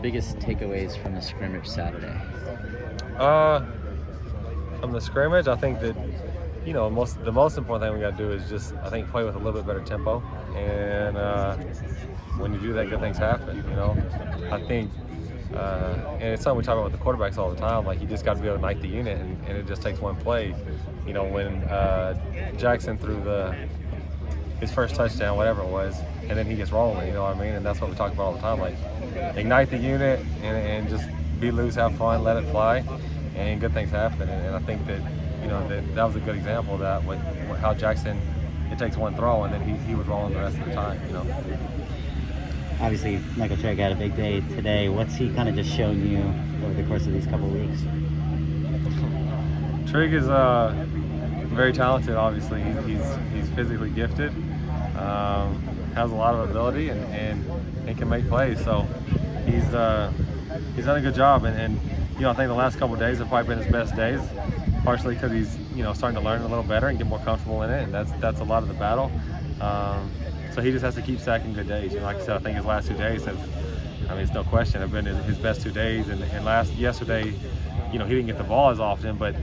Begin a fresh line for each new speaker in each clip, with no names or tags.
Biggest takeaways from the scrimmage Saturday?
From the scrimmage, I think that, the most important thing we got to do is just, I think, play with a little bit better tempo. And when you do that, good things happen, I think, and it's something we talk about with the quarterbacks all the time, like you just got to be able to knife the unit, and it just takes one play. When Jackson threw his first touchdown, whatever it was, and then he gets rolling, you know what I mean? And that's what we talk about all the time, like ignite the unit and just be loose, have fun, let it fly, and good things happen. And I think that, that was a good example of that, with how Jackson, it takes one throw, and then he was rolling the rest of the time,
Obviously, Michael Trigg had a big day today. What's he kind of just shown you over the course of these couple of weeks?
Trigg is very talented, obviously. He's physically gifted, has a lot of ability, and can make plays. So he's done a good job. And I think the last couple of days have probably been his best days, partially because he's starting to learn a little better and get more comfortable in it, and that's a lot of the battle. So he just has to keep stacking good days. Like I said, I think his last 2 days it's no question, have been his best 2 days. And yesterday, he didn't get the ball as often, but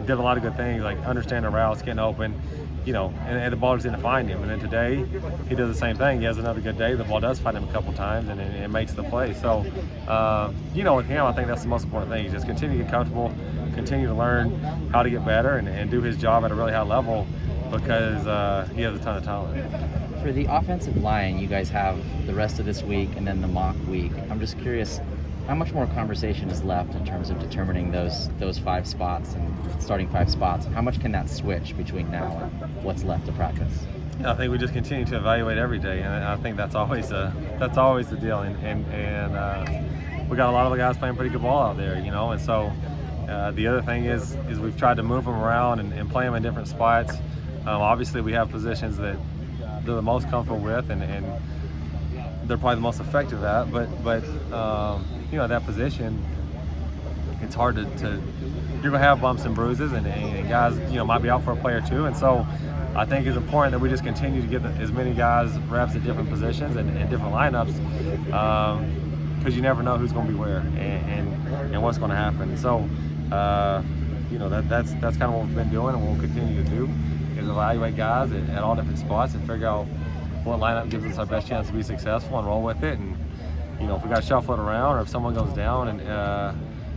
did a lot of good things, like understanding the routes, getting open, and the ball just didn't find him. And then today, he does the same thing. He has another good day. The ball does find him a couple times, and it makes the play. So, with him, I think that's the most important thing. Just continue to get comfortable, continue to learn how to get better, and do his job at a really high level, because he has a ton of talent.
For the offensive line, you guys have the rest of this week and then the mock week. I'm just curious, how much more conversation is left in terms of determining those 5 spots and starting 5 spots? How much can that switch between now and what's left to practice?
Yeah, I think we just continue to evaluate every day, and I think that's always the deal. And we got a lot of the guys playing pretty good ball out there, and so the other thing is we've tried to move them around and play them in different spots. Obviously, we have positions that they're the most comfortable with, and they're probably the most effective at. But that position, it's hard to you're gonna have bumps and bruises, and guys might be out for a play or two. And so I think it's important that we just continue to get as many guys reps at different positions and different lineups, because you never know who's going to be where and what's going to happen. And so that's kind of what we've been doing, and what we'll continue to do, is evaluate guys at all different spots and figure out what lineup gives us our best chance to be successful and roll with it. And if we got to shuffle it around, or if someone goes down, and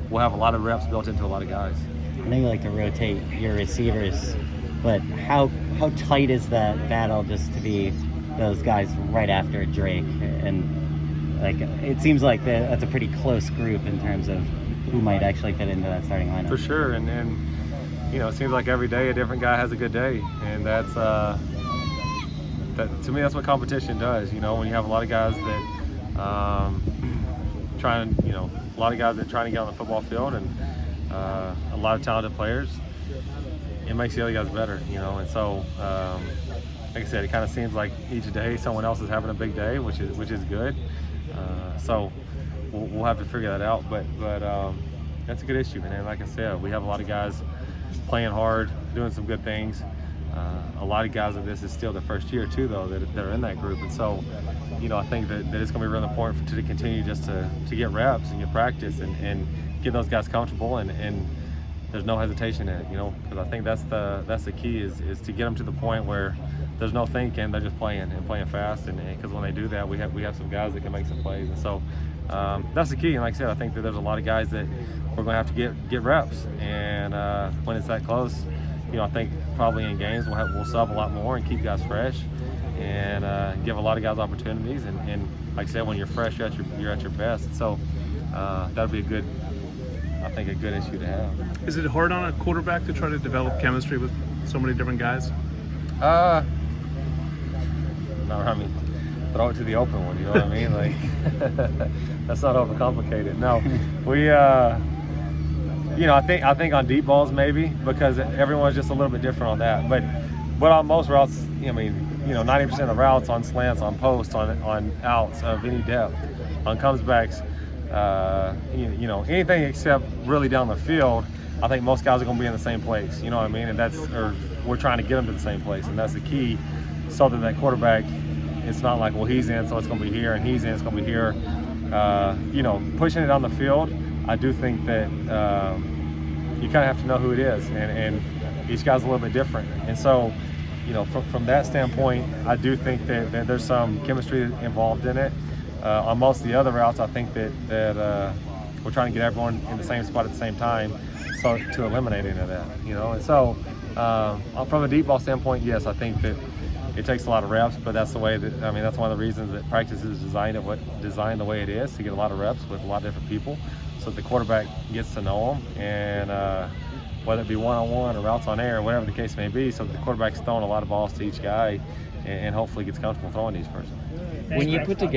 we'll have a lot of reps built into a lot of guys.
I know you like to rotate your receivers, but how tight is that battle just to be those guys right after Drake? And it seems like that's a pretty close group in terms of who might actually fit into that starting lineup.
For sure, and it seems like every day a different guy has a good day, and that's that to me, that's what competition does. When you have a lot of guys that a lot of guys that are trying to get on the football field, and a lot of talented players, it makes the other guys better, And so, like I said, it kind of seems like each day someone else is having a big day, which is good. So we'll have to figure that out. But that's a good issue, and like I said, we have a lot of guys playing hard, doing some good things. A lot of guys of this is still the first year too, though, that are in that group. And so, I think that it's going to be really important to continue just to get reps and get practice and get those guys comfortable, and there's no hesitation in it, because I think that's the key is to get them to the point where there's no thinking, they're just playing fast, and because when they do that, we have some guys that can make some plays. And so that's the key. And like I said, I think that there's a lot of guys that we're going to have to get reps, and when it's that close, I think probably in games we'll sub a lot more and keep guys fresh, and give a lot of guys opportunities. And like I said, when you're fresh, you're at your best. And so that'll be a good issue to have.
Is it hard on a quarterback to try to develop chemistry with so many different guys?
No, I mean, throw it to the open one, you know what I mean? Like, that's not overcomplicated. No, we, I think on deep balls maybe, because everyone's just a little bit different on that. But on most routes, 90% of the routes on slants, on posts, on outs of any depth, on comebacks, anything except really down the field, I think most guys are going to be in the same place, you know what I mean? And we're trying to get them to the same place, and that's the key, so that quarterback, it's not like, well, he's in, so it's going to be here, and he's in, it's going to be here. pushing it on the field, I do think that you kind of have to know who it is, and each guy's a little bit different. And so, from that standpoint, I do think that there's some chemistry involved in it. On most of the other routes, I think that we're trying to get everyone in the same spot at the same time, so to eliminate any of that, And so, from a deep ball standpoint, yes, I think that it takes a lot of reps, but that's the way that's one of the reasons that practice is designed the way it is, to get a lot of reps with a lot of different people, so that the quarterback gets to know them, and whether it be one-on-one or routes on air, whatever the case may be, so that the quarterback's throwing a lot of balls to each guy, and hopefully gets comfortable throwing to each person.
When you put together